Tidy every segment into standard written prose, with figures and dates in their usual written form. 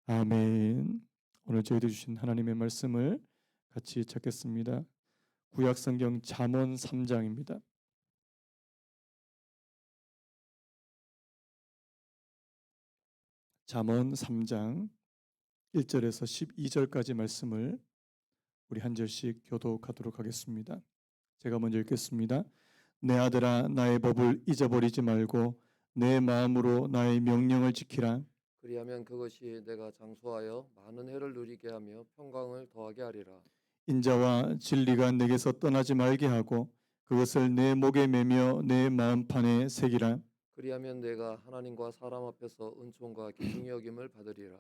아멘. 오늘 저희들 주신 하나님의 말씀을 같이 찾겠습니다. 구약성경 잠언 3장입니다. 잠언 3장 1절에서 12절까지 말씀을 우리 한 절씩 교독하도록 하겠습니다. 제가 먼저 읽겠습니다. 내 아들아, 나의 법을 잊어버리지 말고 내 마음으로 나의 명령을 지키라. 그리하면 그것이 내가 장수하여 많은 해를 누리게 하며 평강을 더하게 하리라. 인자와 진리가 내게서 떠나지 말게 하고 그것을 내 목에 매며 내 마음판에 새기라. 그리하면 내가 하나님과 사람 앞에서 은총과 기중히 여김을 받으리라.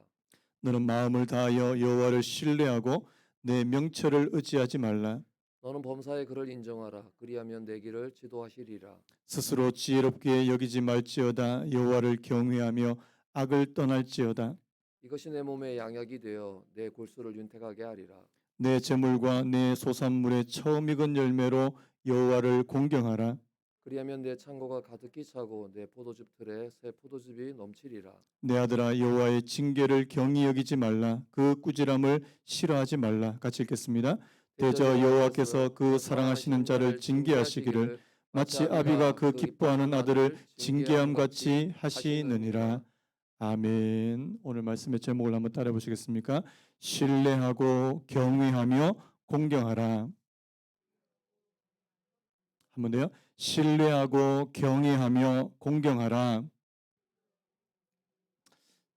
너는 마음을 다하여 여호와를 신뢰하고 내 명철을 의지하지 말라. 너는 범사의 그를 인정하라. 그리하면 내 길을 지도하시리라. 스스로 지혜롭게 여기지 말지어다. 여호와를 경외하며 악을 떠날지어다. 이것이 내 몸에 양약이 되어 내 골수를 윤택하게 하리라. 내 재물과 내 소산물의 처음 익은 열매로 여호와를 공경하라. 그리하면 내 창고가 가득히 차고 내 포도즙 틀에 새 포도즙이 넘치리라. 내 아들아, 여호와의 징계를 경히 여기지 말라. 그 꾸지람을 싫어하지 말라. 같이 읽겠습니다. 대저 여호와께서 그 사랑하시는 자를 징계하시기를 마치 아비가 그 기뻐하는 아들을 징계함 같이 하시느니라. 아멘. 오늘 말씀의 제목을 한번 따라 보시겠습니까? 신뢰하고 경외하며 공경하라. 한번 더요. 신뢰하고 경외하며 공경하라.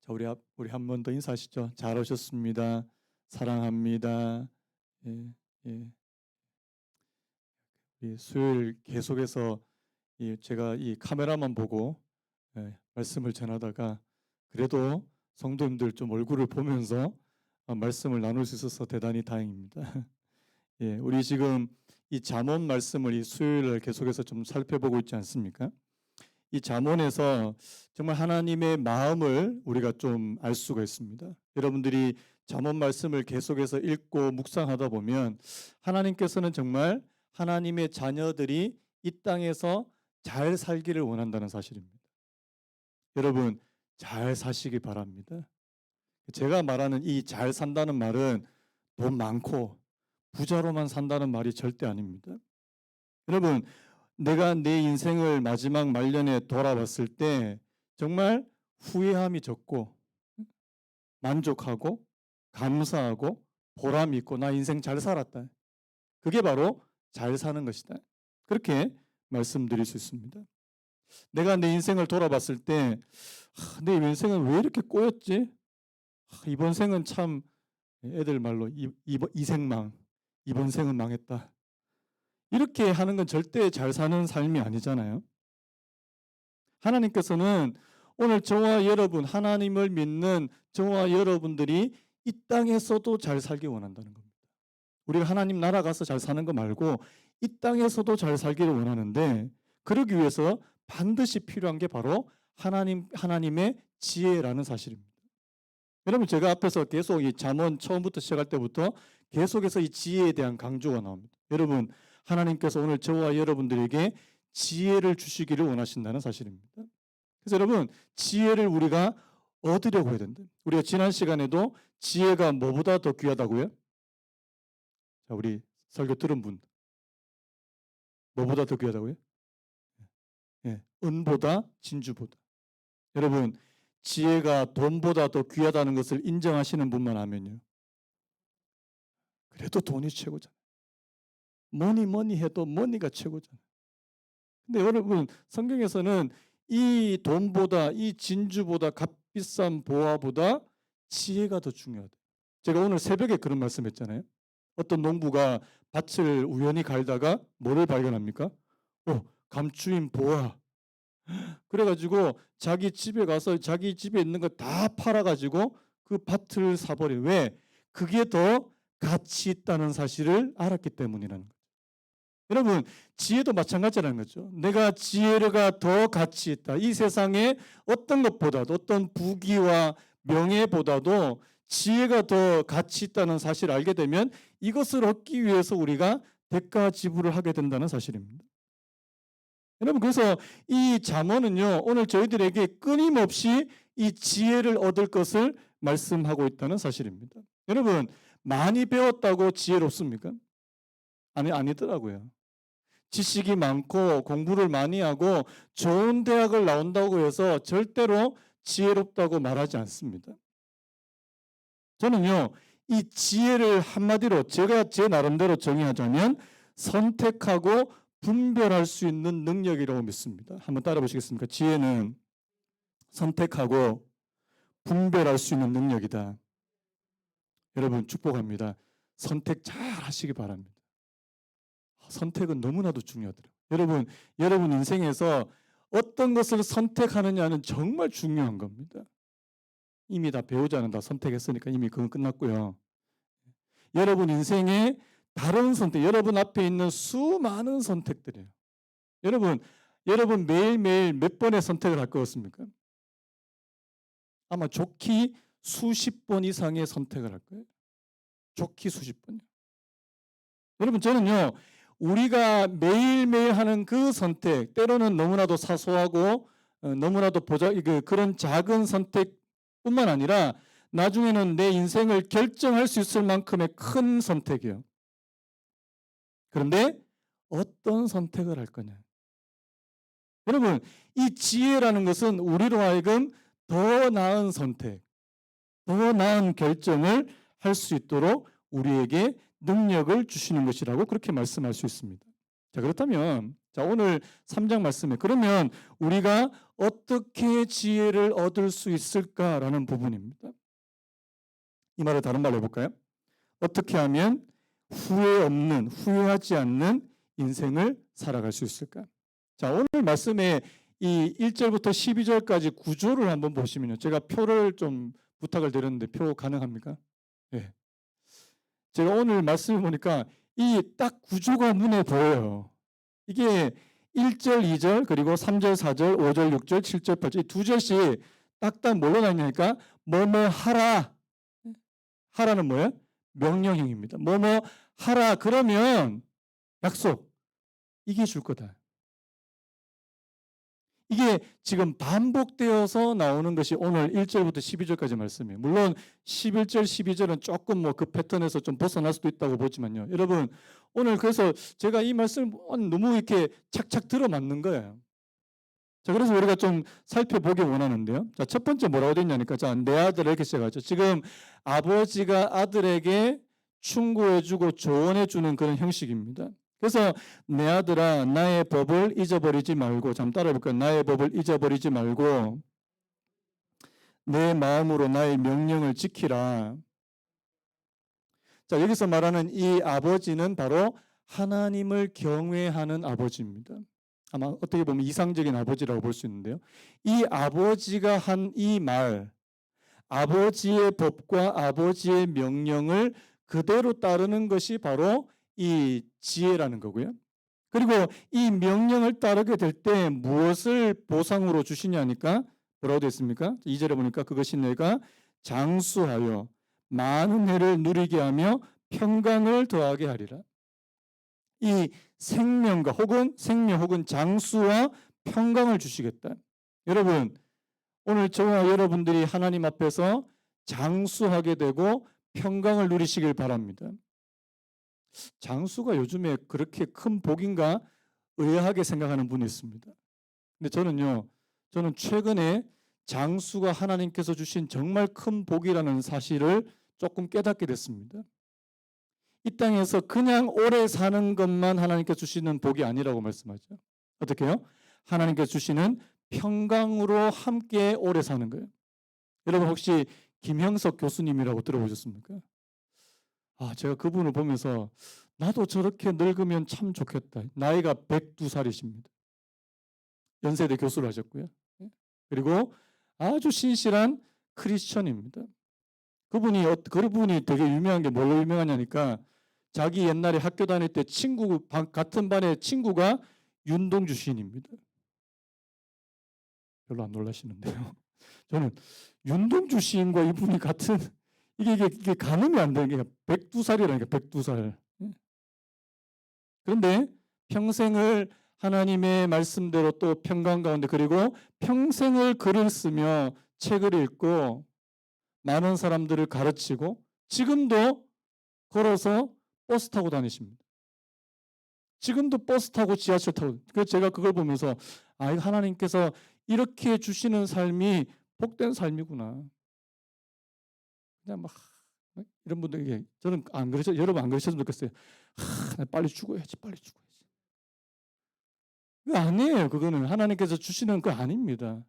자, 우리 한 번 더 인사하시죠. 잘 오셨습니다. 사랑합니다. 예, 예. 수요일 계속해서 제가 이 카메라만 보고 말씀을 전하다가 그래도 성도님들 좀 얼굴을 보면서 말씀을 나눌 수 있어서 대단히 다행입니다. 예, 우리 지금 이 잠언 말씀을 이 수요일을 계속해서 좀 살펴보고 있지 않습니까? 이 잠언에서 정말 하나님의 마음을 우리가 좀 알 수가 있습니다. 여러분들이 잠언 말씀을 계속해서 읽고 묵상하다 보면 하나님께서는 정말 하나님의 자녀들이 이 땅에서 잘 살기를 원한다는 사실입니다. 여러분 잘 사시기 바랍니다. 제가 말하는 이 잘 산다는 말은 돈 많고 부자로만 산다는 말이 절대 아닙니다. 여러분 내가 내 인생을 마지막 말년에 돌아봤을 때 정말 후회함이 적고 만족하고 감사하고 보람이 있고 나 인생 잘 살았다. 그게 바로 잘 사는 것이다. 그렇게 말씀드릴 수 있습니다. 내가 내 인생을 돌아봤을 때 내 인생은 왜 이렇게 꼬였지? 이번 생은 참 애들 말로 이생망, 이번 생은 망했다. 이렇게 하는 건 절대 잘 사는 삶이 아니잖아요. 하나님께서는 오늘 저와 여러분, 하나님을 믿는 저와 여러분들이 이 땅에서도 잘 살기 원한다는 겁니다. 우리가 하나님 나라 가서 잘 사는 거 말고 이 땅에서도 잘 살기를 원하는데 그러기 위해서 반드시 필요한 게 바로 하나님의 지혜라는 사실입니다. 여러분 제가 앞에서 계속 이 잠언 처음부터 시작할 때부터 계속해서 이 지혜에 대한 강조가 나옵니다. 여러분 하나님께서 오늘 저와 여러분들에게 지혜를 주시기를 원하신다는 사실입니다. 그래서 여러분 지혜를 우리가 얻으려고 해야 된다. 우리가 지난 시간에도 지혜가 뭐보다 더 귀하다고요? 자, 우리 설교 들은 분 뭐보다 더 귀하다고요? 예, 은보다 진주보다. 여러분 지혜가 돈보다 더 귀하다는 것을 인정하시는 분만 하면요. 그래도 돈이 최고잖아요. 뭐니 해도 머니가 최고잖아요. 근데 여러분 성경에서는 이 돈보다 이 진주보다 값비싼 보화보다 지혜가 더 중요하다. 제가 오늘 새벽에 그런 말씀했잖아요. 어떤 농부가 밭을 우연히 갈다가 뭐를 발견합니까? 감추인 보화. 그래가지고 자기 집에 가서 자기 집에 있는 거 다 팔아가지고 그 밭을 사버려. 왜? 그게 더 가치 있다는 사실을 알았기 때문이라는 거죠. 여러분 지혜도 마찬가지라는 거죠. 내가 지혜가 더 가치 있다. 이 세상에 어떤 것보다도 어떤 부귀와 명예보다도 지혜가 더 가치 있다는 사실을 알게 되면 이것을 얻기 위해서 우리가 대가 지불을 하게 된다는 사실입니다. 여러분 그래서 이 잠언은요 오늘 저희들에게 끊임없이 이 지혜를 얻을 것을 말씀하고 있다는 사실입니다. 여러분, 많이 배웠다고 지혜롭습니까? 아니더라고요. 지식이 많고 공부를 많이 하고 좋은 대학을 나온다고 해서 절대로 지혜롭다고 말하지 않습니다. 저는요, 이 지혜를 한마디로 제가 제 나름대로 정의하자면 선택하고 분별할 수 있는 능력이라고 믿습니다. 한번 따라 보시겠습니까? 지혜는 선택하고 분별할 수 있는 능력이다. 여러분 축복합니다. 선택 잘 하시기 바랍니다. 선택은 너무나도 중요하더라고요. 여러분 인생에서 어떤 것을 선택하느냐는 정말 중요한 겁니다. 이미 다 배우자는 다 선택했으니까 이미 그건 끝났고요. 여러분 인생에 다른 선택, 여러분 앞에 있는 수많은 선택들이에요. 여러분 매일매일 몇 번의 선택을 할 것 같습니까? 아마 좋기 수십 번 이상의 선택을 할 거예요. 좋기 수십 번이요. 여러분 저는요, 우리가 매일매일 하는 그 선택, 때로는 너무나도 사소하고 너무나도 그런 작은 선택뿐만 아니라 나중에는 내 인생을 결정할 수 있을 만큼의 큰 선택이에요. 그런데 어떤 선택을 할 거냐. 여러분, 이 지혜라는 것은 우리로 하여금 더 나은 선택, 더 나은 결정을 할 수 있도록 우리에게 능력을 주시는 것이라고 그렇게 말씀할 수 있습니다. 자, 그렇다면 오늘 3장 말씀에 그러면 우리가 어떻게 지혜를 얻을 수 있을까라는 부분입니다. 이 말을 다른 말로 해볼까요? 어떻게 하면 후회하지 않는 인생을 살아갈 수 있을까? 자, 오늘 말씀에 이 1절부터 12절까지 구조를 한번 보시면요. 제가 표를 좀 부탁을 드렸는데 표 가능합니까? 네. 제가 오늘 말씀을 보니까 이 딱 구조가 눈에 보여요. 이게 1절, 2절, 그리고 3절, 4절, 5절, 6절, 7절, 8절 이 두 절씩 딱딱 뭘로 나뉘니까 뭐뭐 하라. 하라는 뭐예요? 명령형입니다. 뭐뭐 하라 그러면 약속 이게 줄 거다. 이게 지금 반복되어서 나오는 것이 오늘 1절부터 12절까지 말씀이에요. 물론 11절, 12절은 조금 그 패턴에서 좀 벗어날 수도 있다고 보지만요. 여러분, 오늘 그래서 제가 이 말씀을 너무 이렇게 착착 들어맞는 거예요. 자, 그래서 우리가 좀 살펴보기 원하는데요. 자, 첫 번째 뭐라고 됐냐니까, 자, 내 아들 이렇게 시작하죠. 지금 아버지가 아들에게 충고해주고 조언해주는 그런 형식입니다. 그래서 내 아들아 나의 법을 잊어버리지 말고 잠 따라해볼까요? 나의 법을 잊어버리지 말고 내 마음으로 나의 명령을 지키라. 자, 여기서 말하는 이 아버지는 바로 하나님을 경외하는 아버지입니다. 아마 어떻게 보면 이상적인 아버지라고 볼 수 있는데요. 이 아버지가 한 이 말, 아버지의 법과 아버지의 명령을 그대로 따르는 것이 바로 이 지혜라는 거고요. 그리고 이 명령을 따르게 될 때 무엇을 보상으로 주시냐니까 뭐라고 되어 있습니까? 2절에 보니까 그것이 내가 장수하여 많은 해를 누리게 하며 평강을 더하게 하리라. 이 생명 혹은 장수와 평강을 주시겠다. 여러분, 오늘 저와 여러분들이 하나님 앞에서 장수하게 되고 평강을 누리시길 바랍니다. 장수가 요즘에 그렇게 큰 복인가 의아하게 생각하는 분이 있습니다. 근데 저는 최근에 장수가 하나님께서 주신 정말 큰 복이라는 사실을 조금 깨닫게 됐습니다. 이 땅에서 그냥 오래 사는 것만 하나님께서 주시는 복이 아니라고 말씀하죠. 어떻게 해요? 하나님께서 주시는 평강으로 함께 오래 사는 거예요. 여러분 혹시 김형석 교수님이라고 들어보셨습니까? 제가 그분을 보면서 나도 저렇게 늙으면 참 좋겠다. 나이가 102살이십니다. 연세대 교수를 하셨고요. 그리고 아주 신실한 크리스천입니다. 그분이 되게 유명한 게 뭘로 유명하냐니까 자기 옛날에 학교 다닐 때 같은 반의 친구가 윤동주 시인입니다. 별로 안 놀라시는데요. 저는 윤동주 시인과 이분이 같은 이게 가늠이 안 되는 게 102살이라니까 102살. 그런데 평생을 하나님의 말씀대로 또 평강 가운데 그리고 평생을 글을 쓰며 책을 읽고 많은 사람들을 가르치고 지금도 걸어서 버스 타고 다니십니다. 지금도 버스 타고 지하철 타고. 그래서 제가 그걸 보면서 아, 이거 하나님께서 이렇게 주시는 삶이 복된 삶이구나. 그냥 막 이런 분들에게 저는 안 그러셔, 여러분 안 그러셨으면 좋겠어요. 나 빨리 죽어야지, 빨리 죽어야지. 그거 아니에요. 그거는 하나님께서 주시는 거 아닙니다.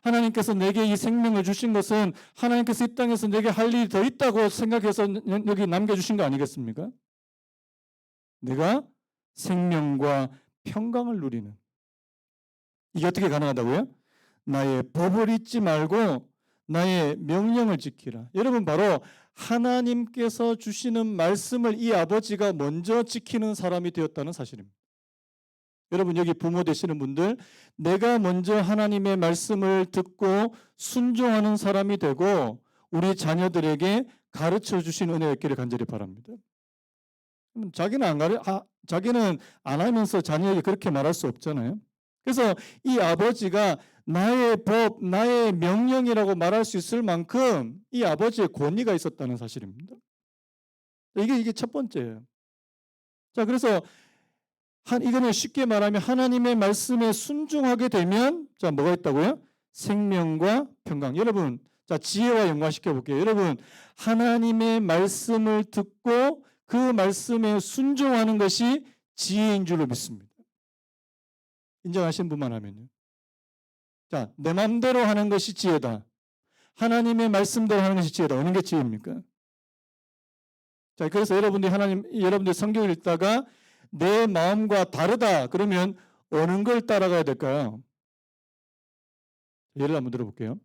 하나님께서 내게 이 생명을 주신 것은 하나님께서 이 땅에서 내게 할 일이 더 있다고 생각해서 여기 남겨주신 거 아니겠습니까? 내가 생명과 평강을 누리는. 이게 어떻게 가능하다고요? 나의 법을 잊지 말고 나의 명령을 지키라. 여러분 바로 하나님께서 주시는 말씀을 이 아버지가 먼저 지키는 사람이 되었다는 사실입니다. 여러분 여기 부모 되시는 분들, 내가 먼저 하나님의 말씀을 듣고 순종하는 사람이 되고 우리 자녀들에게 가르쳐 주신 은혜 있기를 간절히 바랍니다. 자기는 안 하면서 자녀에게 그렇게 말할 수 없잖아요. 그래서 이 아버지가 나의 법, 나의 명령이라고 말할 수 있을 만큼 이 아버지의 권위가 있었다는 사실입니다. 이게 첫 번째예요. 자, 그래서 이거는 쉽게 말하면 하나님의 말씀에 순종하게 되면 자, 뭐가 있다고요? 생명과 평강. 여러분, 자, 지혜와 연관시켜 볼게요. 여러분, 하나님의 말씀을 듣고 그 말씀에 순종하는 것이 지혜인 줄로 믿습니다. 인정하신 분만 하면요. 자, 내 마음대로 하는 것이 지혜다. 하나님의 말씀대로 하는 것이 지혜다. 어느 게 지혜입니까? 자, 그래서 여러분들이 성경을 읽다가 내 마음과 다르다. 그러면 어느 걸 따라가야 될까요? 예를 한번 들어볼게요.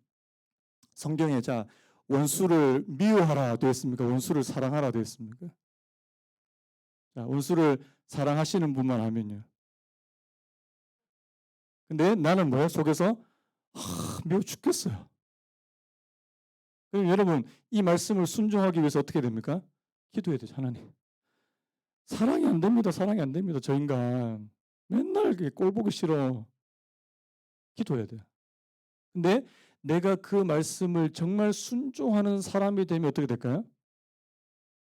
성경에 자, 원수를 미워하라 되어 있습니까? 원수를 사랑하라 되어 있습니까? 자, 원수를 사랑하시는 분만 하면요. 근데 나는 뭐야? 속에서 미워 죽겠어요. 그럼 여러분 이 말씀을 순종하기 위해서 어떻게 됩니까? 기도해야 되죠. 하나님. 사랑이 안 됩니다. 사랑이 안 됩니다. 저 인간. 맨날 꼴 보기 싫어. 기도해야 돼요. 근데 내가 그 말씀을 정말 순종하는 사람이 되면 어떻게 될까요?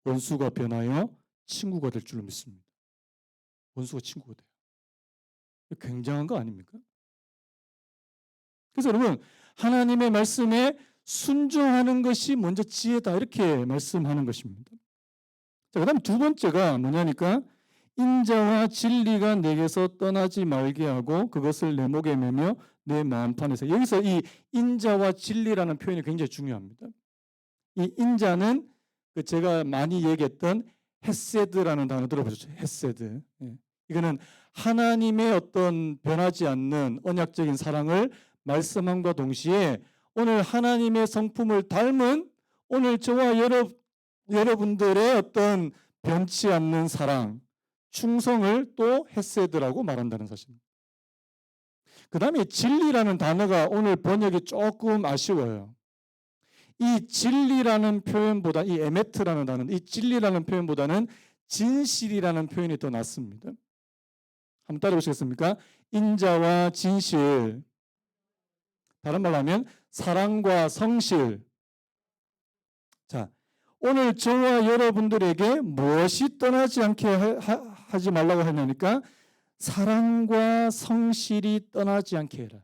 원수가 변하여 친구가 될 줄로 믿습니다. 원수가 친구가 돼요. 굉장한 거 아닙니까? 그래서 여러분 하나님의 말씀에 순종하는 것이 먼저 지혜다 이렇게 말씀하는 것입니다. 자, 그다음 두 번째가 뭐냐니까 인자와 진리가 내게서 떠나지 말게 하고 그것을 내 목에 매며 내 마음판에서. 여기서 이 인자와 진리라는 표현이 굉장히 중요합니다. 이 인자는 제가 많이 얘기했던 헤세드라는 단어 들어보셨죠? 헤세드. 예. 이거는 하나님의 어떤 변하지 않는 언약적인 사랑을 말씀함과 동시에 오늘 하나님의 성품을 닮은 오늘 저와 여러분들의 어떤 변치 않는 사랑, 충성을 또 헤세드라고 말한다는 사실입니다. 그 다음에 진리라는 단어가 오늘 번역이 조금 아쉬워요. 이 진리라는 표현보다 이 에메트라는 단어, 이 진리라는 표현보다는 진실이라는 표현이 더 낫습니다. 한번 따라보시겠습니까? 인자와 진실. 다른 말로 하면 사랑과 성실. 자, 오늘 저와 여러분들에게 무엇이 떠나지 않게 하지 말라고 하냐니까 사랑과 성실이 떠나지 않게 해라.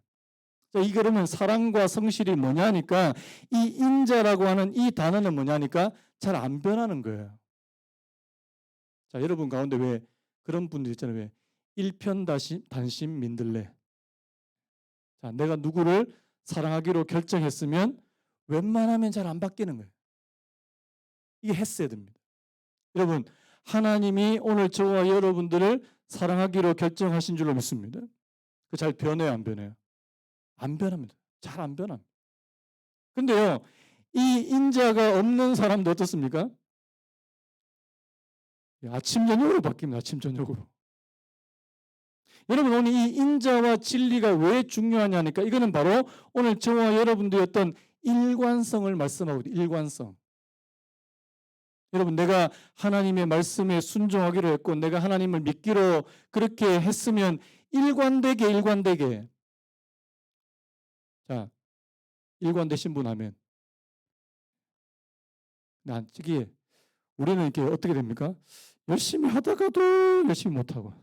자, 이 그러면 사랑과 성실이 뭐냐니까 이 인자라고 하는 이 단어는 뭐냐니까 잘 안 변하는 거예요. 자, 여러분 가운데 왜 그런 분들 있잖아요. 왜 일편단심 민들레. 자, 내가 누구를 사랑하기로 결정했으면 웬만하면 잘 안 바뀌는 거예요. 이게 헤세드입니다. 여러분 하나님이 오늘 저와 여러분들을 사랑하기로 결정하신 줄로 믿습니다. 그 잘 변해요, 안 변해요? 안 변합니다. 잘 안 변합니다. 근데요, 이 인자가 없는 사람도 어떻습니까? 아침 저녁으로 바뀝니다. 아침 저녁으로. 여러분 오늘 이 인자와 진리가 왜 중요하냐니까 이거는 바로 오늘 저와 여러분들의 어떤 일관성을 말씀하고 있어요. 일관성. 여러분 내가 하나님의 말씀에 순종하기로 했고 내가 하나님을 믿기로 그렇게 했으면 일관되게 자 일관되신 분 하면 이게 우리는 이렇게 어떻게 됩니까? 열심히 하다가도 열심히 못하고,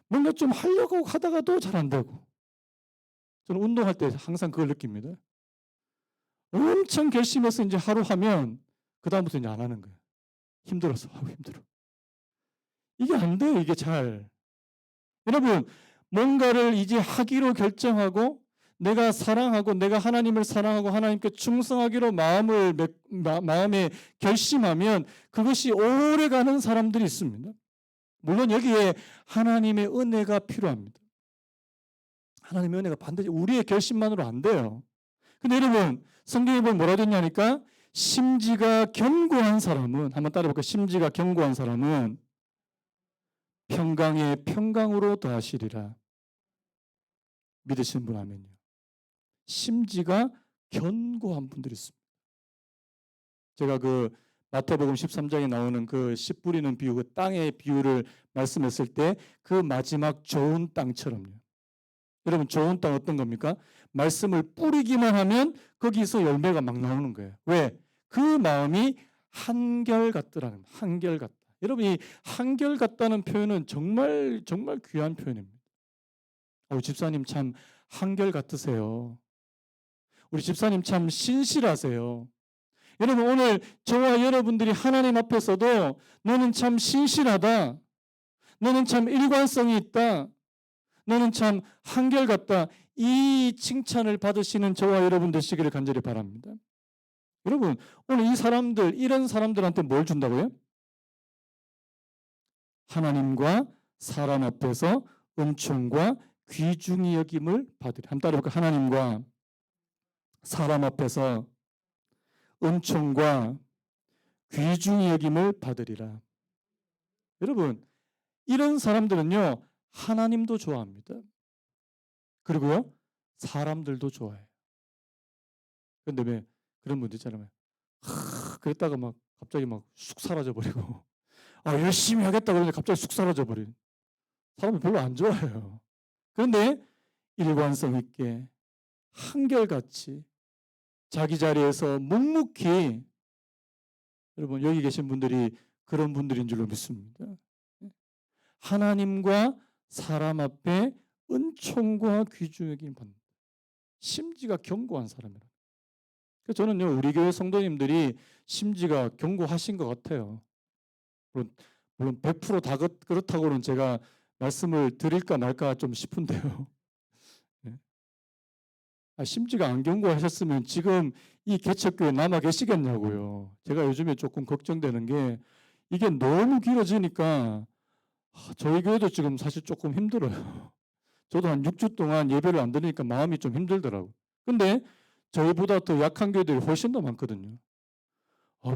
뭔가 좀 하려고 하다가도 잘 안 되고. 저는 운동할 때 항상 그걸 느낍니다. 엄청 결심해서 이제 하루 하면 그다음부터 이제 안 하는 거예요. 힘들어서 하고 힘들어. 이게 안 돼요. 이게 잘. 여러분, 뭔가를 이제 하기로 결정하고 내가 사랑하고 내가 하나님을 사랑하고 하나님께 충성하기로 마음에 결심하면 그것이 오래가는 사람들이 있습니다. 물론 여기에 하나님의 은혜가 필요합니다. 하나님의 은혜가 반드시 우리의 결심만으로 안 돼요. 근데 여러분, 성경에 보면 뭐라 됐냐니까 심지가 견고한 사람은, 한번 따라해볼까요? 심지가 견고한 사람은 평강에 평강으로 더하시리라. 믿으시는 분 아멘요. 심지가 견고한 분들이 있습니다. 제가 그 마태복음 13장에 나오는 그 씨 뿌리는 비유, 그 땅의 비유를 말씀했을 때 그 마지막 좋은 땅처럼요. 여러분, 좋은 땅 어떤 겁니까? 말씀을 뿌리기만 하면 거기서 열매가 막 나오는 거예요. 왜? 그 마음이 한결같더라는 거예요. 한결같다. 여러분, 이 한결같다는 표현은 정말 정말 귀한 표현입니다. 우리 집사님 참 한결같으세요. 우리 집사님 참 신실하세요. 여러분, 오늘 저와 여러분들이 하나님 앞에서도 너는 참 신실하다, 너는 참 일관성이 있다, 너는 참 한결같다, 이 칭찬을 받으시는 저와 여러분 되시기를 간절히 바랍니다. 여러분, 오늘 이 사람들, 이런 사람들한테 뭘 준다고요? 하나님과 사람 앞에서 은총과 귀중히 여김을 받으리. 한번 따라해볼까요? 하나님과 사람 앞에서 은총과 귀중히 여김을 받으리라. 여러분, 이런 사람들은요, 하나님도 좋아합니다. 그리고요, 사람들도 좋아해요. 그런데 왜 그런 분들 있잖아요. 그랬다가 막 갑자기 막 쑥 사라져버리고, 열심히 하겠다 그러는데 갑자기 쑥 사라져버리는 사람을 별로 안 좋아해요. 그런데 일관성 있게 한결같이 자기 자리에서 묵묵히, 여러분 여기 계신 분들이 그런 분들인 줄로 믿습니다. 하나님과 사람 앞에 은총과 귀중히 여김을 받는, 심지가 견고한 사람이라. 그래서 저는요, 우리 교회 성도님들이 심지가 견고하신 것 같아요. 물론 100% 다 그렇다고는 제가 말씀을 드릴까 말까 좀 싶은데요. 심지가 안 견고하셨으면 지금 이 개척교회 남아 계시겠냐고요. 제가 요즘에 조금 걱정되는 게 이게 너무 길어지니까 저희 교회도 지금 사실 조금 힘들어요. 저도 한 6주 동안 예배를 안 드리니까 마음이 좀 힘들더라고요. 근데 저희보다 더 약한 교회들이 훨씬 더 많거든요.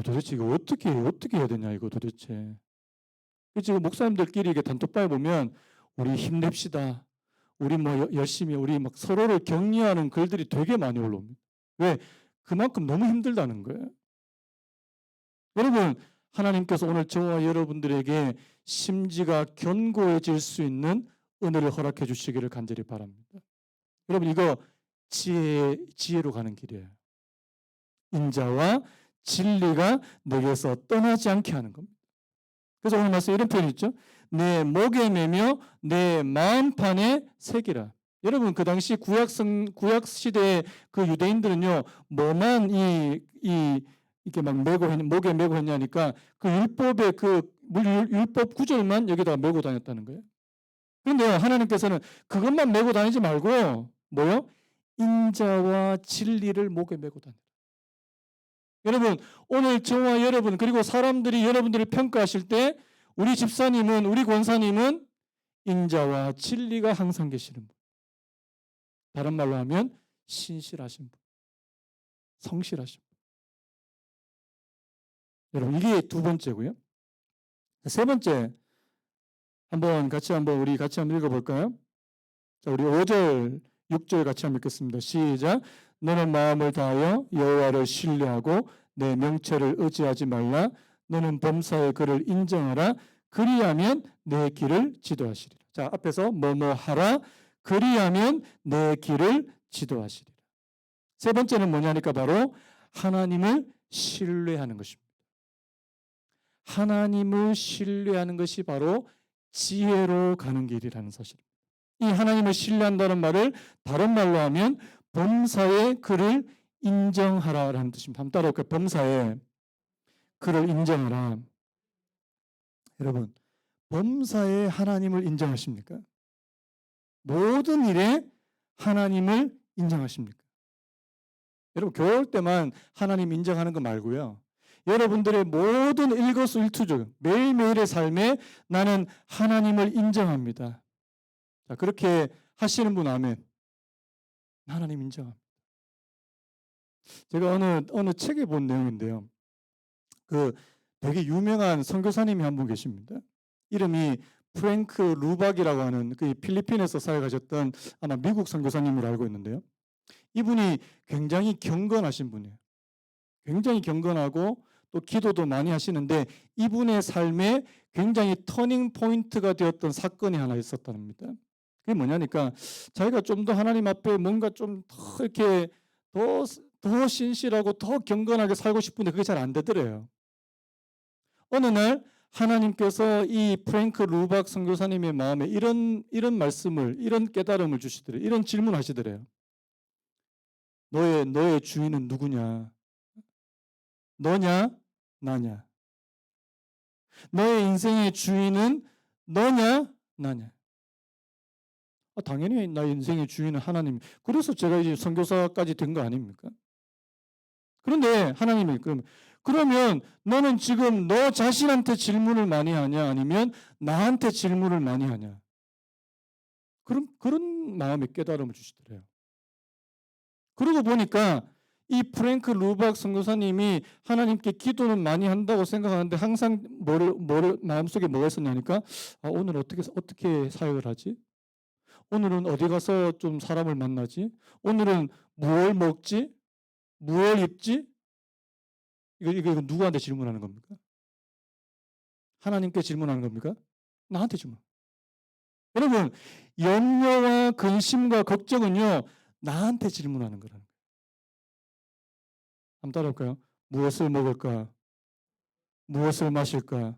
도대체 이거 어떻게 해야 되냐, 이거 도대체. 지금 목사님들끼리 이게 단톡방에 보면 우리 힘냅시다, 우리 뭐 열심히, 우리 막 서로를 격려하는 글들이 되게 많이 올라옵니다. 왜? 그만큼 너무 힘들다는 거예요. 여러분, 하나님께서 오늘 저와 여러분들에게 심지가 견고해질 수 있는 은혜를 허락해 주시기를 간절히 바랍니다. 여러분, 이거 지혜로 가는 길이에요. 인자와 진리가 내게서 떠나지 않게 하는 겁니다. 그래서 오늘 말씀 이런 표현이 있죠. 내 목에 매며 내 마음판에 새기라. 여러분, 그 당시 구약 시대의 그 유대인들은요, 뭐만 이렇게 막 목에 메고 했냐니까 그 율법의 율법 구절만 여기다가 메고 다녔다는 거예요. 그런데 하나님께서는 그것만 메고 다니지 말고 뭐요? 인자와 진리를 목에 메고 다니라. 여러분, 오늘 저와 여러분 그리고 사람들이 여러분들을 평가하실 때 우리 집사님은, 우리 권사님은 인자와 진리가 항상 계시는 분. 다른 말로 하면 신실하신 분, 성실하신 분. 여러분, 이게 두 번째고요. 세 번째, 우리 같이 한번 읽어볼까요? 자, 우리 5절, 6절 같이 한번 읽겠습니다. 시작. 너는 마음을 다하여 여호와를 신뢰하고 내 명체를 의지하지 말라. 너는 범사의 그를 인정하라. 그리하면 내 길을 지도하시리라. 자, 앞에서 뭐뭐 하라. 그리하면 내 길을 지도하시리라. 세 번째는 뭐냐니까 바로 하나님을 신뢰하는 것입니다. 하나님을 신뢰하는 것이 바로 지혜로 가는 길이라는 사실입니다. 이 하나님을 신뢰한다는 말을 다른 말로 하면 범사에 그를 인정하라라는 뜻입니다. 한번 따라올까요? 범사에 그를 인정하라. 여러분, 범사에 하나님을 인정하십니까? 모든 일에 하나님을 인정하십니까? 여러분, 교회 올 때만 하나님 인정하는 거 말고요. 여러분들의 모든 일거수일투족, 매일매일의 삶에 나는 하나님을 인정합니다. 자, 그렇게 하시는 분 아멘. 하나님 인정합니다. 제가 어느 책에 본 내용인데요. 그 되게 유명한 선교사님이 한 분 계십니다. 이름이 프랭크 루박이라고 하는 그 필리핀에서 살아가셨던 아마 미국 선교사님으로 알고 있는데요. 이분이 굉장히 경건하신 분이에요. 굉장히 경건하고 또 기도도 많이 하시는데 이분의 삶에 굉장히 터닝 포인트가 되었던 사건이 하나 있었답니다. 그게 뭐냐니까 자기가 좀 더 하나님 앞에 뭔가 좀 더 이렇게 더 신실하고 더 경건하게 살고 싶은데 그게 잘 안 되더래요. 어느 날 하나님께서 이 프랭크 루박 선교사님의 마음에 이런 말씀을, 이런 깨달음을 주시더래요. 이런 질문하시더래요. 너의 주인은 누구냐? 너냐? 나냐? 너의 인생의 주인은 너냐? 나냐? 당연히 나의 인생의 주인은 하나님. 그래서 제가 이제 선교사까지 된 거 아닙니까? 그런데 하나님이 그러면 너는 지금 너 자신한테 질문을 많이 하냐? 아니면 나한테 질문을 많이 하냐? 그런 마음의 깨달음을 주시더래요. 그러고 보니까 이 프랭크 루박 선교사님이 하나님께 기도는 많이 한다고 생각하는데 항상 마음속에 뭐가 있었냐니까 오늘 어떻게 사역을 하지? 오늘은 어디 가서 좀 사람을 만나지? 오늘은 무엇을 먹지? 무엇을 입지? 이거 누구한테 질문하는 겁니까? 하나님께 질문하는 겁니까? 나한테 질문. 여러분, 염려와 근심과 걱정은요, 나한테 질문하는 거라는 거예요. 한번 따라할까요? 무엇을 먹을까? 무엇을 마실까?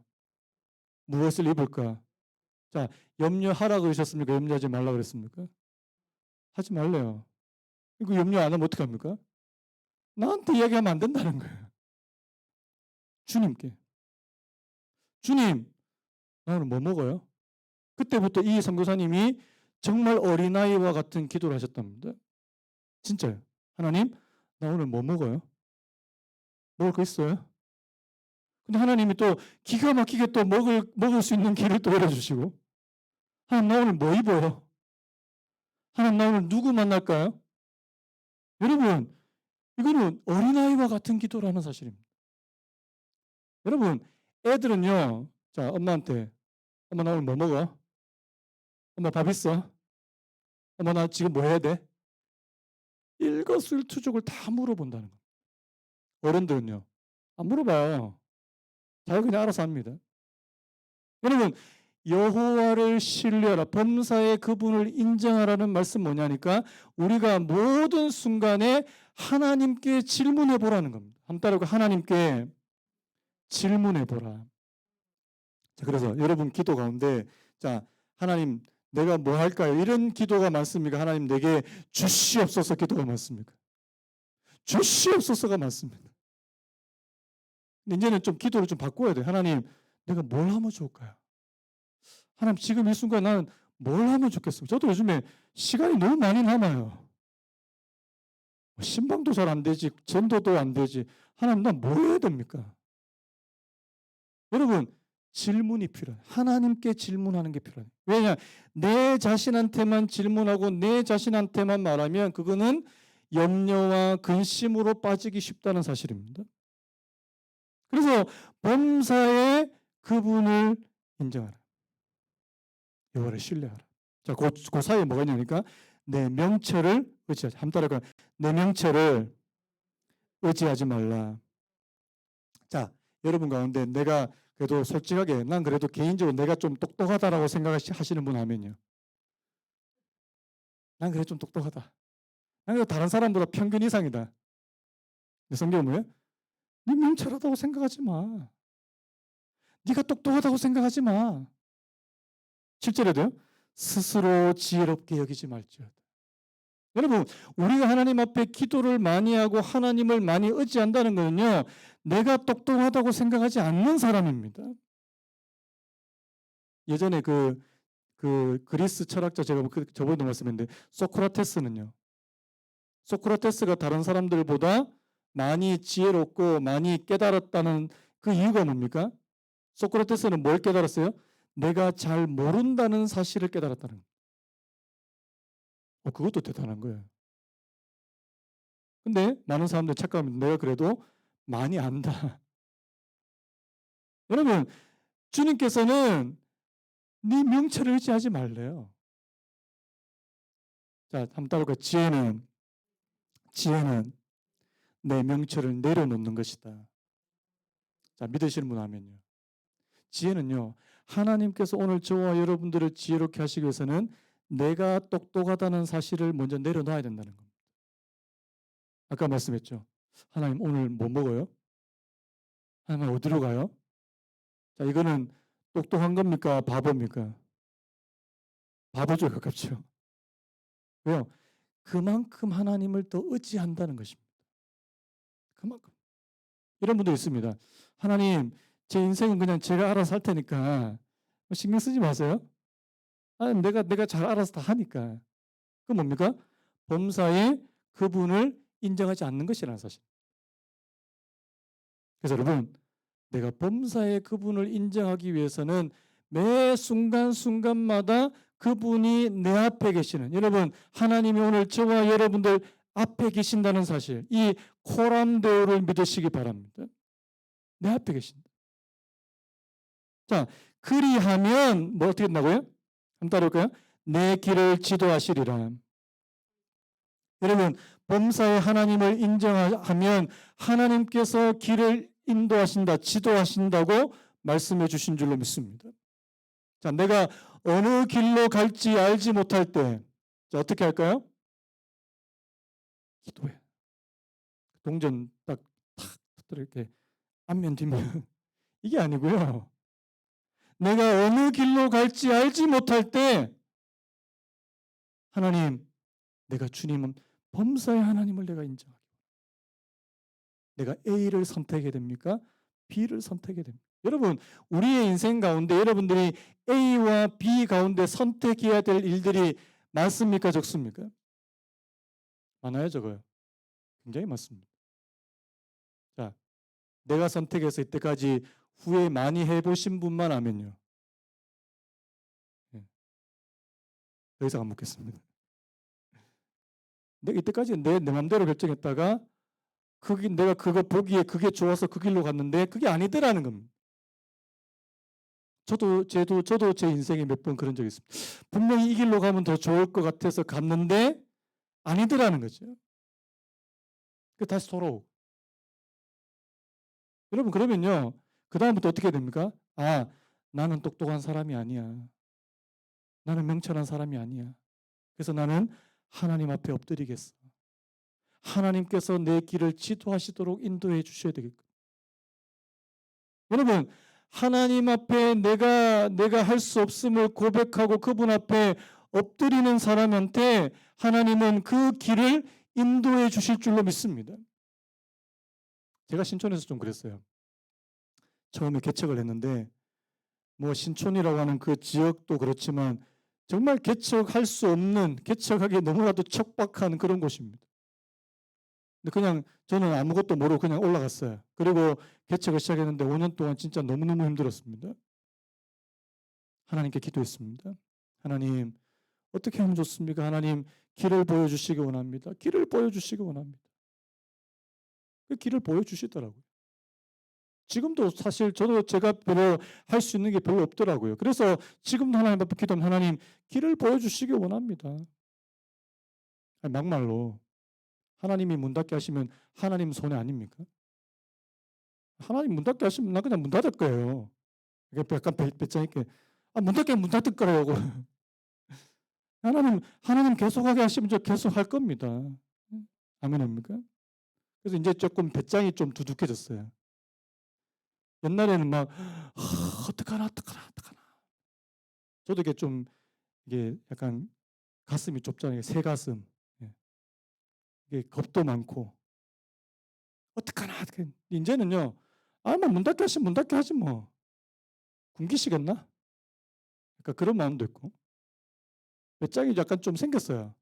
무엇을 입을까? 자, 염려하라고 그러셨습니까? 염려하지 말라고 그랬습니까? 하지 말래요. 이거 염려 안 하면 어떡합니까? 나한테 이야기하면 안 된다는 거예요. 주님께. 주님, 나 오늘 뭐 먹어요? 그때부터 이 선교사님이 정말 어린아이와 같은 기도를 하셨답니다. 진짜요. 하나님, 나 오늘 뭐 먹어요? 먹을 거 있어요? 근데 하나님이 또 기가 막히게 또 먹을 수 있는 길을 또 열어주시고, 하나님, 나 오늘 뭐 입어요? 하나님, 나 오늘 누구 만날까요? 여러분, 이거는 어린아이와 같은 기도라는 사실입니다. 여러분, 애들은요, 자, 엄마한테, 엄마, 나 오늘 뭐 먹어? 엄마, 밥 있어? 엄마, 나 지금 뭐 해야 돼? 일거수일투족을 다 물어본다는 거예요. 어른들은요, 안 물어봐요. 자기가 그냥 알아서 합니다. 여러분, 여호와를 신뢰하라, 범사에 그분을 인정하라는 말씀 뭐냐니까 우리가 모든 순간에 하나님께 질문해 보라는 겁니다. 한번 따라고 하나님께 질문해 보라. 자, 그래서 여러분 기도 가운데 자, 하나님 내가 뭐 할까요? 이런 기도가 많습니까? 하나님 내게 주시옵소서 기도가 많습니까? 주시옵소서가 많습니다. 근데 이제는 좀 기도를 좀 바꿔야 돼요. 하나님 내가 뭘 하면 좋을까요? 하나님 지금 이 순간 나는 뭘 하면 좋겠습니까? 저도 요즘에 시간이 너무 많이 남아요. 신방도 잘 안 되지, 전도도 안 되지. 하나님 난 뭐 해야 됩니까? 여러분 질문이 필요해요. 하나님께 질문하는 게 필요해요. 왜냐? 내 자신한테만 질문하고 내 자신한테만 말하면 그거는 염려와 근심으로 빠지기 쉽다는 사실입니다. 그래서 범사에 그분을 인정하라. 여호와를 신뢰하라. 자, 그 사이에 뭐가 있냐니까 내 명철을 의지하지. 한번 따라가. 내 명철을 의지하지 말라. 자, 여러분 가운데 내가 그래도 솔직하게 난 그래도 개인적으로 내가 좀 똑똑하다라고 생각하시는 분 아멘요. 난 그래 좀 똑똑하다. 난 그래도 다른 사람보다 평균 이상이다. 성경은 뭐예요? 네 명철하다고 생각하지 마. 네가 똑똑하다고 생각하지 마. 7절에도요. 스스로 지혜롭게 여기지 말지어다. 여러분, 우리가 하나님 앞에 기도를 많이 하고 하나님을 많이 의지한다는 것은요, 내가 똑똑하다고 생각하지 않는 사람입니다. 예전에 그 그리스 철학자, 제가 저번에도 말씀했는데, 소크라테스가 다른 사람들보다 많이 지혜롭고 많이 깨달았다는 그 이유가 뭡니까? 소크라테스는 뭘 깨달았어요? 내가 잘 모른다는 사실을 깨달았다는 거예요. 그것도 대단한 거예요. 근데 많은 사람들 착각합니다. 내가 그래도 많이 안다. 여러분, 주님께서는 네 명철을 의지하지 말래요. 자, 한번 따라볼까요? 지혜는 내 명철을 내려놓는 것이다. 자, 믿으시는 분 하면요. 지혜는요, 하나님께서 오늘 저와 여러분들을 지혜롭게 하시기 위해서는 내가 똑똑하다는 사실을 먼저 내려놔야 된다는 겁니다. 아까 말씀했죠. 하나님 오늘 뭐 먹어요? 하나님 어디로 가요? 자, 이거는 똑똑한 겁니까? 바보입니까? 바보죠, 가깝죠. 왜요? 그만큼 하나님을 더 의지한다는 것입니다. 그만큼. 이런 분도 있습니다. 하나님, 제 인생은 그냥 제가 알아서 할 테니까 신경 쓰지 마세요. 내가 잘 알아서 다 하니까. 그 뭡니까? 범사에 그분을 인정하지 않는 것이라는 사실. 그래서 여러분, 내가 범사에 그분을 인정하기 위해서는 매 순간순간마다 그분이 내 앞에 계시는, 여러분, 하나님이 오늘 저와 여러분들 앞에 계신다는 사실, 이 코람데오를 믿으시기 바랍니다. 내 앞에 계신다. 자, 그리하면 뭐 어떻게 된다고요? 한번 따라올까요? 내 길을 지도하시리라. 여러분, 범사에 하나님을 인정하면 하나님께서 길을 인도하신다, 지도하신다고 말씀해 주신 줄로 믿습니다. 자, 내가 어느 길로 갈지 알지 못할 때, 자, 어떻게 할까요? 기도해. 동전 딱 이렇게 앞면 뒷면 이게 아니고요. 내가 어느 길로 갈지 알지 못할 때 하나님, 내가 주님은 범사의 하나님을 내가 인정하기. 내가 A를 선택해야 됩니까? B를 선택해야 됩니까? 여러분, 우리의 인생 가운데 여러분들이 A와 B 가운데 선택해야 될 일들이 많습니까? 적습니까? 많아요, 적어요? 굉장히 많습니다. 자, 내가 선택해서 이때까지 후회 많이 해보신 분만 하면요. 더 이상 안 묻겠습니다. 내가 이때까지 내 맘대로 결정했다가 내가 그거 보기에 그게 좋아서 그 길로 갔는데 그게 아니더라는 겁니다. 저도 제 인생에 몇 번 그런 적이 있습니다. 분명히 이 길로 가면 더 좋을 것 같아서 갔는데 아니더라는 거죠. 다시 돌아오고. 여러분, 그러면요, 그 다음부터 어떻게 됩니까? 나는 똑똑한 사람이 아니야. 나는 명철한 사람이 아니야. 그래서 나는 하나님 앞에 엎드리겠어. 하나님께서 내 길을 지도하시도록 인도해 주셔야 되겠고. 여러분, 하나님 앞에 내가 할 수 없음을 고백하고 그분 앞에 엎드리는 사람한테 하나님은 그 길을 인도해 주실 줄로 믿습니다. 제가 신촌에서 좀 그랬어요. 처음에 개척을 했는데 뭐 신촌이라고 하는 그 지역도 그렇지만 정말 개척할 수 없는, 개척하기 너무나도 척박한 그런 곳입니다. 근데 그냥 저는 아무것도 모르고 그냥 올라갔어요. 그리고 개척을 시작했는데 5년 동안 진짜 너무너무 힘들었습니다. 하나님께 기도했습니다. 하나님, 어떻게 하면 좋습니까? 하나님, 길을 보여주시기 원합니다. 길을 보여주시기 원합니다. 그 길을 보여주시더라고요. 지금도 사실 제가 별로 할 수 있는 게 별로 없더라고요. 그래서 지금도 하나님 앞에 기도하면 하나님, 길을 보여주시기 원합니다. 막말로 하나님이 문 닫게 하시면 하나님 손해 아닙니까? 하나님 문 닫게 하시면 나 그냥 문 닫을 거예요. 약간 배짱 있게 문 닫게 문 닫을 거라고. 하나님 계속하게 하시면 저 계속 할 겁니다. 아멘입니까? 그래서 이제 조금 배짱이 좀 두둑해졌어요. 옛날에는 막 어떡하나 어떡하나 어떡하나. 저도 이게 좀 이게 약간 가슴이 좁잖아요. 새 가슴. 예. 이게 겁도 많고 어떡하나 어떡해. 이제는요. 아, 뭐 문 닫게 하시면 문 닫게 하지 뭐. 굶기시겠나? 그러니까 그런 마음도 있고. 배짱이 약간 좀 생겼어요.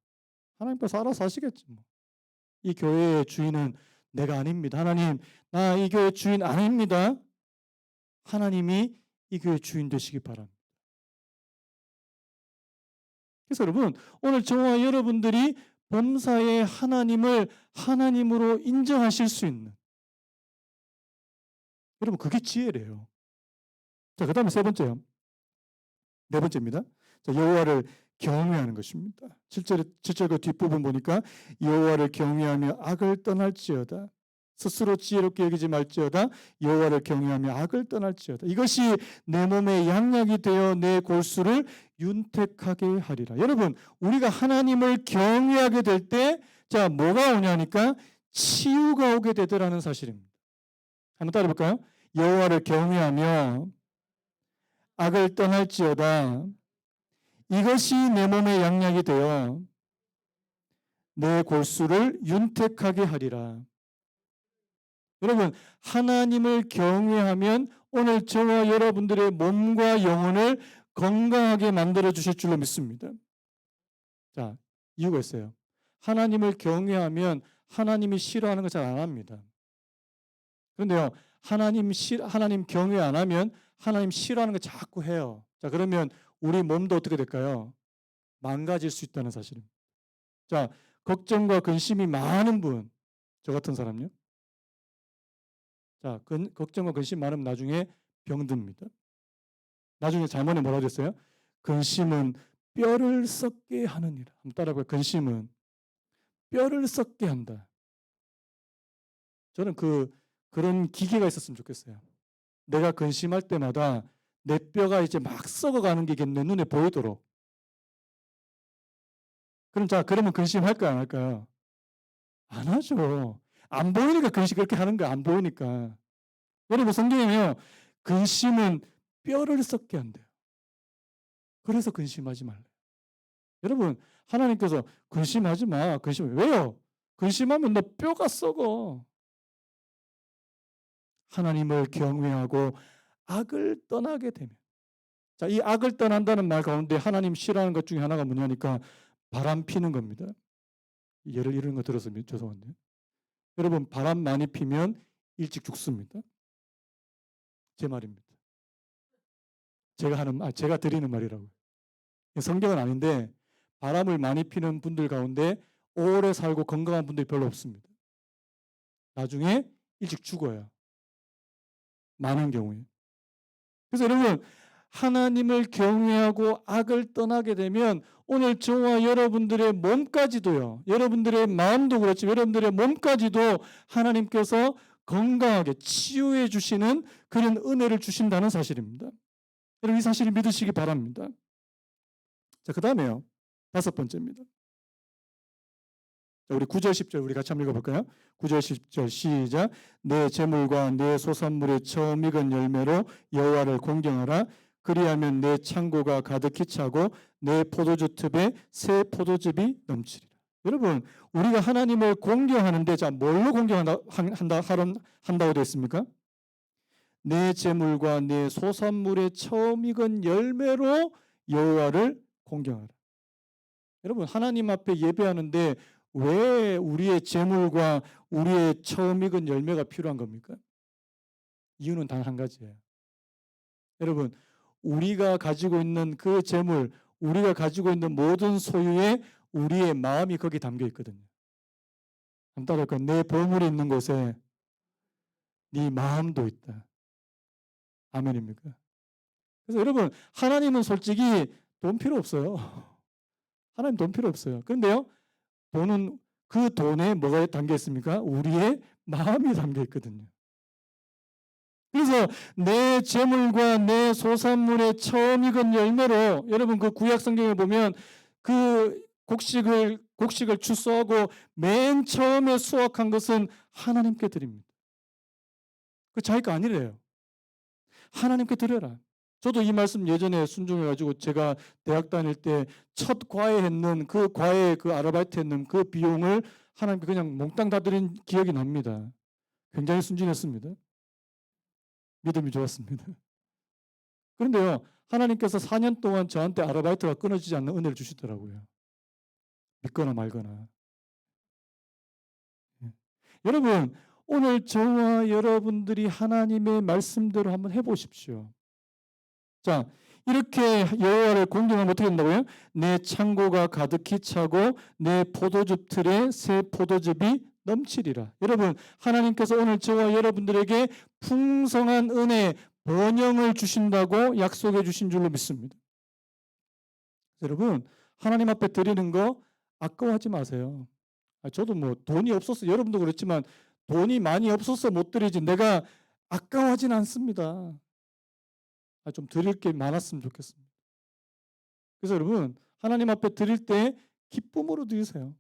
하나님께서 알아서 하시겠지 뭐. 이 교회의 주인은 내가 아닙니다. 하나님, 나 이 교회 주인 아닙니다. 하나님이 이 교회 주인 되시기 바랍니다. 그래서 여러분, 오늘 저와 여러분들이 범사의 하나님을 하나님으로 인정하실 수 있는, 여러분 그게 지혜래요. 자, 그다음에 세 번째요. 네 번째입니다. 자, 여호와를 경외하는 것입니다. 7절 그 뒷부분 보니까 여호와를 경외하며 악을 떠날지어다. 스스로 지혜롭게 여기지 말지어다. 여호와를 경외하며 악을 떠날지어다. 이것이 내 몸의 양약이 되어 내 골수를 윤택하게 하리라. 여러분, 우리가 하나님을 경외하게 될 때, 자, 뭐가 오냐니까 치유가 오게 되더라는 사실입니다. 한번 따라해볼까요? 여호와를 경외하며 악을 떠날지어다. 이것이 내 몸의 양약이 되어 내 골수를 윤택하게 하리라. 여러분, 하나님을 경외하면 오늘 저와 여러분들의 몸과 영혼을 건강하게 만들어 주실 줄로 믿습니다. 자, 이유가 있어요. 하나님을 경외하면 하나님이 싫어하는 거 잘 안 합니다. 그런데요, 하나님 경외 안 하면 하나님 싫어하는 거 자꾸 해요. 자, 그러면 우리 몸도 어떻게 될까요? 망가질 수 있다는 사실입니다. 자, 걱정과 근심이 많은 분, 저 같은 사람요. 자, 걱정과 근심 많으면 나중에 병듭니다. 나중에 잠언에 뭐라고 했어요? 근심은 뼈를 썩게 하느니라. 한번 따라해봐요. 근심은 뼈를 썩게 한다. 저는 그런 기계가 있었으면 좋겠어요. 내가 근심할 때마다 내 뼈가 이제 막 썩어가는 게 내 눈에 보이도록. 그러면 근심할까요, 안 할까요? 안 하죠. 안 보이니까 근심 그렇게 하는 거야. 안 보이니까. 여러분, 성경에요. 근심은 뼈를 썩게 한대요. 그래서 근심하지 말래요. 여러분, 하나님께서 근심하지 마. 왜요? 근심하면 너 뼈가 썩어. 하나님을 경외하고 악을 떠나게 되면. 자, 이 악을 떠난다는 말 가운데 하나님 싫어하는 것 중에 하나가 뭐냐니까 바람 피는 겁니다. 예를 이런 거 들어서 죄송한데. 여러분, 바람 많이 피면 일찍 죽습니다. 제 말입니다. 제가 드리는 말이라고요. 성경은 아닌데 바람을 많이 피는 분들 가운데 오래 살고 건강한 분들이 별로 없습니다. 나중에 일찍 죽어요. 많은 경우에. 그래서 여러분, 하나님을 경외하고 악을 떠나게 되면 오늘 저와 여러분들의 몸까지도요. 여러분들의 마음도 그렇지만 여러분들의 몸까지도 하나님께서 건강하게 치유해 주시는 그런 은혜를 주신다는 사실입니다. 여러분, 이 사실을 믿으시기 바랍니다. 자, 그다음에요. 다섯 번째입니다. 자, 우리 9절 10절 우리 같이 한번 읽어볼까요? 9절 10절 시작. 내 재물과 내 소산물의 처음 익은 열매로 여호와를 공경하라. 그리하면 내 창고가 가득히 차고 내 포도주 틈에 새 포도즙이 넘치리라. 여러분, 우리가 하나님을 공경하는데 자, 뭘로 공경한다고 되어 있습니까? 내 재물과 내 소산물의 처음 익은 열매로 여호와를 공경하라. 여러분, 하나님 앞에 예배하는데 왜 우리의 재물과 우리의 처음 익은 열매가 필요한 겁니까? 이유는 단 한 가지예요. 여러분, 우리가 가지고 있는 그 재물, 우리가 가지고 있는 모든 소유에 우리의 마음이 거기 담겨 있거든요. 한번 따라할까요? 내 보물이 있는 곳에 네 마음도 있다. 아멘입니까? 그래서 여러분, 하나님은 솔직히 돈 필요 없어요. 하나님 돈 필요 없어요. 그런데요, 돈은 그 돈에 뭐가 담겨 있습니까? 우리의 마음이 담겨 있거든요. 그래서 내 재물과 내 소산물의 처음 익은 열매로 여러분 그 구약 성경을 보면 그 곡식을 추수하고 맨 처음에 수확한 것은 하나님께 드립니다. 그 자기 거 아니래요. 하나님께 드려라. 저도 이 말씀 예전에 순종해가지고 제가 대학 다닐 때 첫 과외 했는 그 과외 그 아르바이트 했는 그 비용을 하나님께 그냥 몽땅 다 드린 기억이 납니다. 굉장히 순진했습니다. 믿음이 좋았습니다. 그런데요, 하나님께서 4년 동안 저한테 아르바이트가 끊어지지 않는 은혜를 주시더라고요. 믿거나 말거나. 예. 여러분, 오늘 저와 여러분들이 하나님의 말씀대로 한번 해보십시오. 자, 이렇게 여호와를 공경하면 어떻게 된다고요? 내 창고가 가득히 차고 내 포도즙 틀에 새 포도즙이 넘치리라. 여러분, 하나님께서 오늘 저와 여러분들에게 풍성한 은혜, 번영을 주신다고 약속해 주신 줄로 믿습니다. 여러분, 하나님 앞에 드리는 거 아까워하지 마세요. 저도 뭐 돈이 없어서, 여러분도 그렇지만 돈이 많이 없어서 못 드리지 내가 아까워하진 않습니다. 좀 드릴 게 많았으면 좋겠습니다. 그래서 여러분, 하나님 앞에 드릴 때 기쁨으로 드리세요.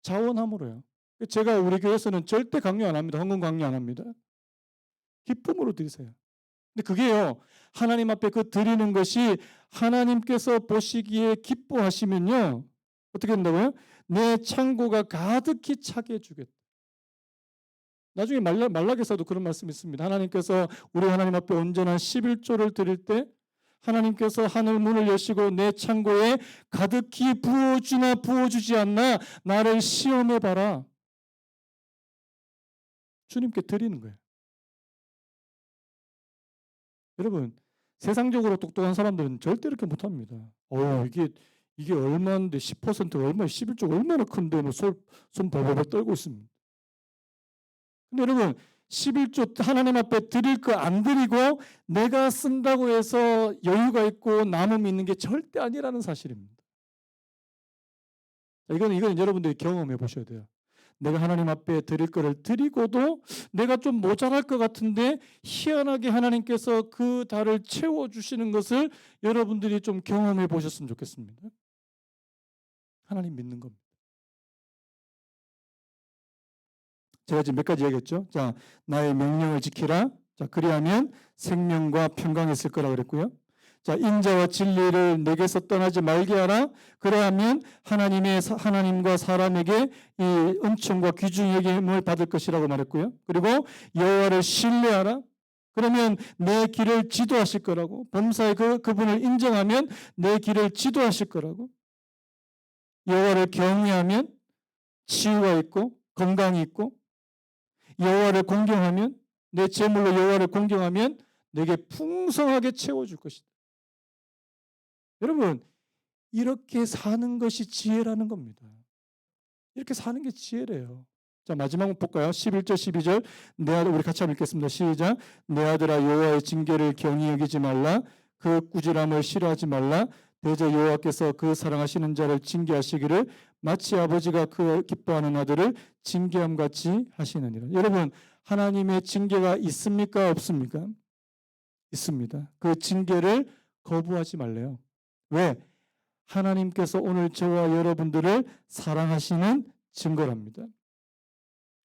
자원함으로요. 제가 우리 교회에서는 절대 강요 안 합니다. 헌금 강요 안 합니다. 기쁨으로 드리세요. 근데 그게요, 하나님 앞에 그 드리는 것이 하나님께서 보시기에 기뻐하시면요, 어떻게 된다고요? 내 창고가 가득히 차게 해주겠다. 나중에 말라기서도 그런 말씀이 있습니다. 하나님께서 우리 하나님 앞에 온전한 11조를 드릴 때 하나님께서 하늘 문을 여시고 내 창고에 가득히 부어주나 부어주지 않나 나를 시험해 봐라. 주님께 드리는 거예요. 여러분, 세상적으로 똑똑한 사람들은 절대 이렇게 못합니다. 이게 얼마인데 10% 얼마, 11조 얼마나 큰데 뭐 손 벌벌 떨고 있습니다. 근데 여러분, 11조 하나님 앞에 드릴 거 안 드리고 내가 쓴다고 해서 여유가 있고 남음이 있는 게 절대 아니라는 사실입니다. 이건 여러분들이 경험해 보셔야 돼요. 내가 하나님 앞에 드릴 거를 드리고도 내가 좀 모자랄 것 같은데 희한하게 하나님께서 그 달을 채워주시는 것을 여러분들이 좀 경험해 보셨으면 좋겠습니다. 하나님 믿는 겁니다. 제가 지금 몇 가지 얘기했죠. 자, 나의 명령을 지키라. 자, 그리하면 생명과 평강이 있을 거라 그랬고요. 자, 인자와 진리를 내게서 떠나지 말게 하라. 그러하면 하나님과 사람에게 이 은총과 귀중히 여김을 받을 것이라고 말했고요. 그리고 여호와를 신뢰하라. 그러면 내 길을 지도하실 거라고. 범사의 그분을 인정하면 내 길을 지도하실 거라고. 여호와를 경외하면 치유가 있고 건강이 있고, 여호와를 공경하면, 내 제물로 여호와를 공경하면 내게 풍성하게 채워줄 것이다. 여러분, 이렇게 사는 것이 지혜라는 겁니다. 이렇게 사는 게 지혜래요. 자, 마지막 번 볼까요? 11절 12절 내 아들, 우리 같이 한번 읽겠습니다. 시작. 내 아들아, 여호와의 징계를 경히 여기지 말라. 그 꾸지람을 싫어하지 말라. 대저 여호와께서 그 사랑하시는 자를 징계하시기를 마치 아버지가 그 기뻐하는 아들을 징계함 같이 하시느니라. 여러분, 하나님의 징계가 있습니까? 없습니까? 있습니다. 그 징계를 거부하지 말래요. 왜? 하나님께서 오늘 저와 여러분들을 사랑하시는 증거랍니다.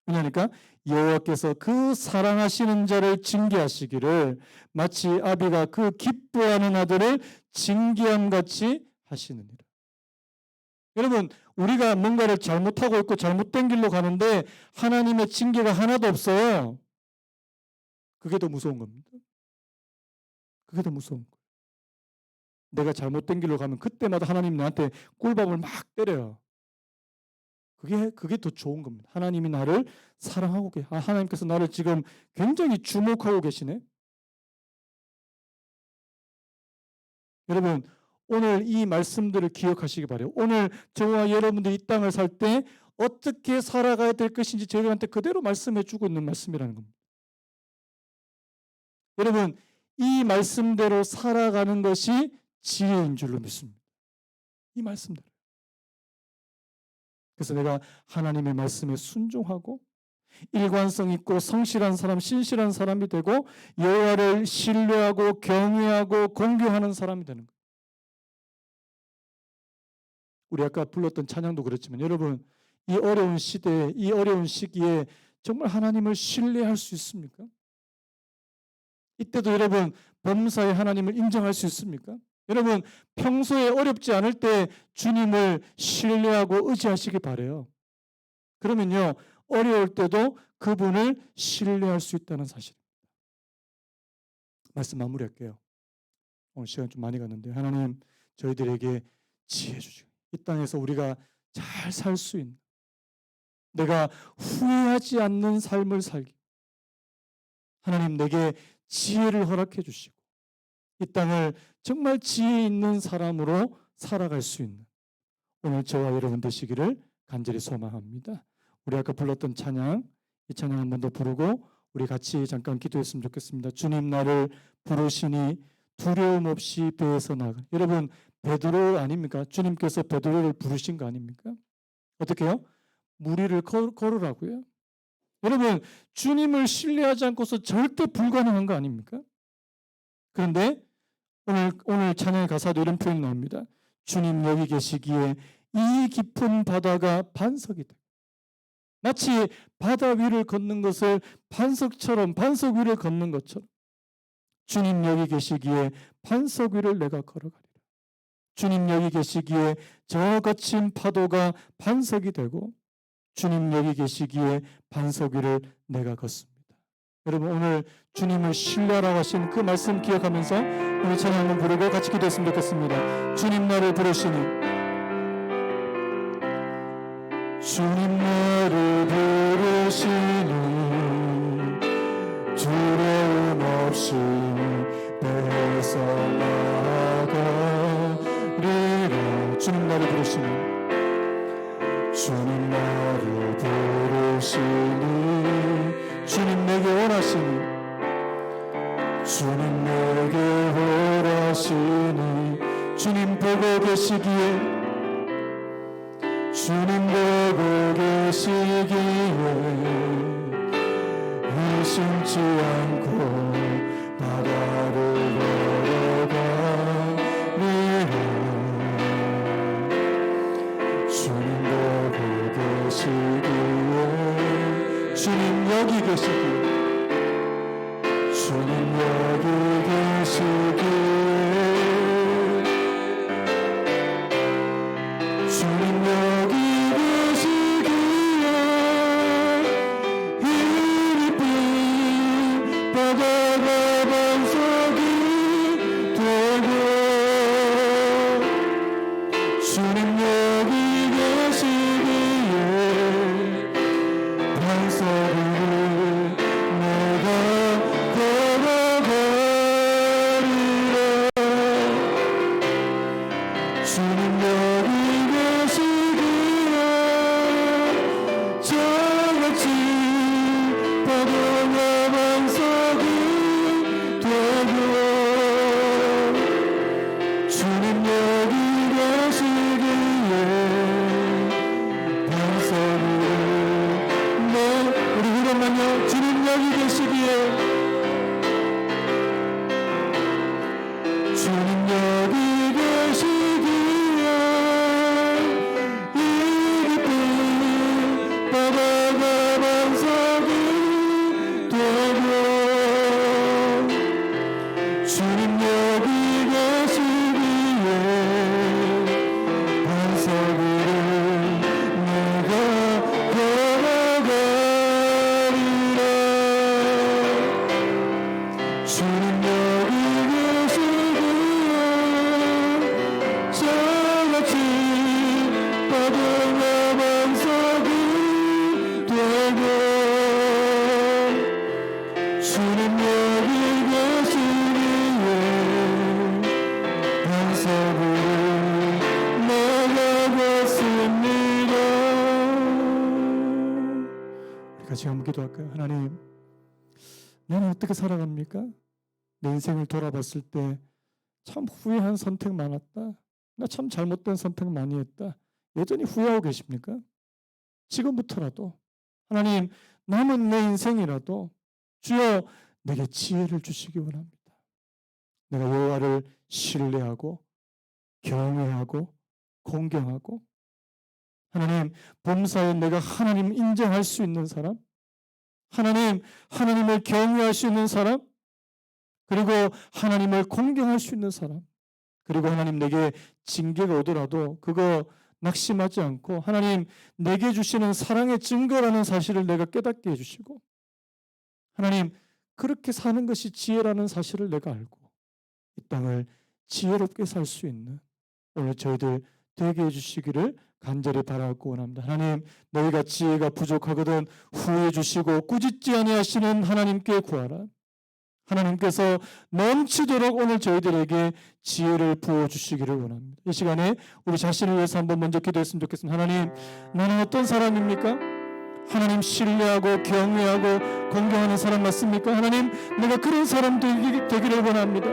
왜냐니까 여호와께서 그 사랑하시는 자를 징계하시기를 마치 아비가 그 기뻐하는 아들을 징계함 같이 하시느니라. 여러분, 우리가 뭔가를 잘못하고 있고 잘못된 길로 가는데 하나님의 징계가 하나도 없어요. 그게 더 무서운 겁니다. 그게 더 무서운 거예요. 내가 잘못된 길로 가면 그때마다 하나님 나한테 꿀밤을 막 때려요. 그게 더 좋은 겁니다. 하나님이 나를 사랑하고 하나님께서 나를 지금 굉장히 주목하고 계시네. 여러분, 오늘 이 말씀들을 기억하시기 바라요. 오늘 저와 여러분들이 이 땅을 살 때 어떻게 살아가야 될 것인지 저희한테 그대로 말씀해 주고 있는 말씀이라는 겁니다. 여러분, 이 말씀대로 살아가는 것이 지혜인 줄로 믿습니다. 이 말씀대로. 그래서 내가 하나님의 말씀에 순종하고 일관성 있고 성실한 사람, 신실한 사람이 되고 여호와를 신뢰하고 경외하고 공경하는 사람이 되는 거예요. 우리 아까 불렀던 찬양도 그렇지만 여러분, 이 어려운 시대에, 이 어려운 시기에 정말 하나님을 신뢰할 수 있습니까? 이때도 여러분 범사에 하나님을 인정할 수 있습니까? 여러분 평소에 어렵지 않을 때 주님을 신뢰하고 의지하시기 바라요. 그러면요 어려울 때도 그분을 신뢰할 수 있다는 사실. 말씀 마무리할게요. 오늘 시간 좀 많이 갔는데 하나님 저희들에게 지혜 주시고 이 땅에서 우리가 잘 살 수 있는 내가 후회하지 않는 삶을 살기 하나님 내게 지혜를 허락해 주시고 이 땅을 정말 지혜 있는 사람으로 살아갈 수 있는 오늘 저와 여러분 되시기를 간절히 소망합니다. 우리 아까 불렀던 찬양 이 찬양 한 번 더 부르고 우리 같이 잠깐 기도했으면 좋겠습니다. 주님 나를 부르시니 두려움 없이 배에서 나가. 여러분 베드로 아닙니까? 주님께서 베드로를 부르신 거 아닙니까? 어떻게 해요? 물 위를 걸으라고요. 여러분 주님을 신뢰하지 않고서 절대 불가능한 거 아닙니까? 그런데 오늘 찬양의 가사도 이런 표현이 나옵니다. 주님 여기 계시기에 이 깊은 바다가 반석이 돼. 마치 바다 위를 걷는 것을 반석 위를 걷는 것처럼 주님 여기 계시기에 반석 위를 내가 걸어가리라. 주님 여기 계시기에 저 거친 파도가 반석이 되고 주님 여기 계시기에 반석 위를 내가 걷습니다. 여러분 오늘 주님을 신뢰하라고 하신 그 말씀 기억하면서 오늘 찬양 한번 부르고 같이 기도했으면 좋겠습니다. 주님 나를 부르시니 주님 나를 부르시니 두려움 없이 배에서 나가리라. 주님 나를 부르시니 주님 나를 부르시니 주님 내게 원하시니 주님 내게 원하시니 주님 보고 계시기에 주님 보고 계시기에 의심치 않고 바다를 걸어가리라. 주님 보고 계시기에 주님 여기 계시기에 주님 여기 계시기에 주님 여기 계시기에 이 깊은 바다가 반석이 되고 주님 여기 계시기에 반석 위를 내가 걸어가리라. 주님 여기 계시기에 저같이 바다가 반석이 되고 주님 여기 계시기에 반석 위를 우리 그러면요 주님 여기 계시기에 주님 여기 계시기에 이 깊은 바다가 반석이 되고 주님 여기 계시기에 반석 위를 내가 걸어가리라. 주님 여기 계시기에 저같이 바다가 반석이 되고 주님 여기 계시기에 반석 위를 내가 걷습니다. 우리 같이 한번 기도할까요? 하나님 나는 어떻게 살아갑니까? 내 인생을 돌아봤을 때 참 후회한 선택 많았다. 나 참 잘못된 선택 많이 했다. 여전히 후회하고 계십니까? 지금부터라도 하나님 남은 내 인생이라도 주여 내게 지혜를 주시기 원합니다. 내가 여호와를 신뢰하고 경외하고 공경하고 하나님 범사에 내가 하나님 인정할 수 있는 사람 하나님을 경외할 수 있는 사람 그리고 하나님을 공경할 수 있는 사람, 그리고 하나님 내게 징계가 오더라도 그거 낙심하지 않고 하나님 내게 주시는 사랑의 증거라는 사실을 내가 깨닫게 해주시고, 하나님 그렇게 사는 것이 지혜라는 사실을 내가 알고 이 땅을 지혜롭게 살 수 있는 오늘 저희들 되게 해주시기를 간절히 바라고 원합니다. 하나님, 너희가 지혜가 부족하거든 후해 주시고 꾸짖지 아니하시는 하나님께 구하라. 하나님께서 넘치도록 오늘 저희들에게 지혜를 부어주시기를 원합니다. 이 시간에 우리 자신을 위해서 한번 먼저 기도했으면 좋겠습니다. 하나님, 나는 어떤 사람입니까? 하나님 신뢰하고 경외하고 공경하는 사람 맞습니까? 하나님, 내가 그런 사람 되기를 원합니다.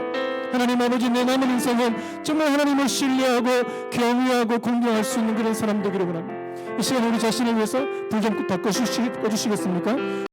하나님 아버지, 내 남은 인생은 정말 하나님을 신뢰하고 경외하고 공경할 수 있는 그런 사람 되기를 원합니다. 이 시간에 우리 자신을 위해서 불 좀 꺼주시겠습니까?